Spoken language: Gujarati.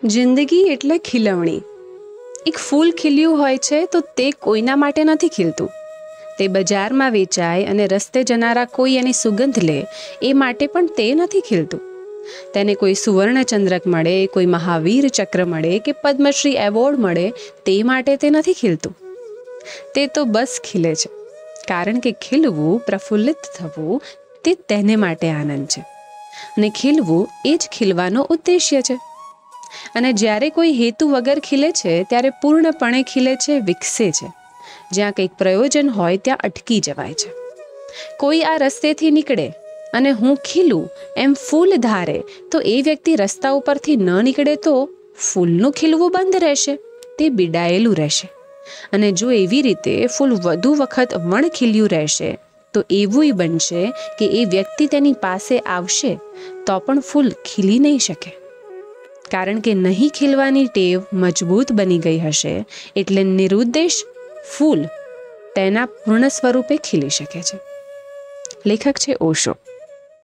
જિંદગી એટલે ખીલવણી. એક ફૂલ ખીલ્યું હોય છે તો તે કોઈના માટે નથી ખીલતું. તે બજારમાં વેચાય અને રસ્તે જનારા કોઈ એની સુગંધ લે એ માટે પણ તે નથી ખીલતું. તેને કોઈ સુવર્ણચંદ્રક મળે, કોઈ મહાવીર ચક્ર મળે કે પદ્મશ્રી એવોર્ડ મળે તે માટે તે નથી ખીલતું. તે તો બસ ખીલે છે કારણ કે ખીલવું, પ્રફુલ્લિત થવું તે તેને માટે આનંદ છે અને ખીલવું એ જ ખીલવાનો ઉદ્દેશ્ય છે. અને જ્યારે કોઈ હેતુ વગર ખીલે છે ત્યારે પૂર્ણપણે ખીલે છે, વિકસે છે. જ્યાં કંઈક પ્રયોજન હોય ત્યાં અટકી જવાય છે. કોઈ આ રસ્તેથી નીકળે અને હું ખીલું એમ ફૂલ ધારે તો એ વ્યક્તિ રસ્તા ઉપરથી ન નીકળે તો ફૂલનું ખીલવું બંધ રહેશે, તે બીડાયેલું રહેશે. અને જો એવી રીતે ફૂલ વધુ વખત વણખીલ્યું રહેશે તો એવું બનશે કે એ વ્યક્તિ તેની પાસે આવશે તો પણ ફૂલ ખીલી નહીં શકે. કારણ કે નહીં ખીલવાની ટેવ મજબૂત બની ગઈ હશે એટલે નિરુદ્દેશ ફૂલ તેના પૂર્ણ સ્વરૂપે ખીલી શકે છે. લેખક છે ઓશો.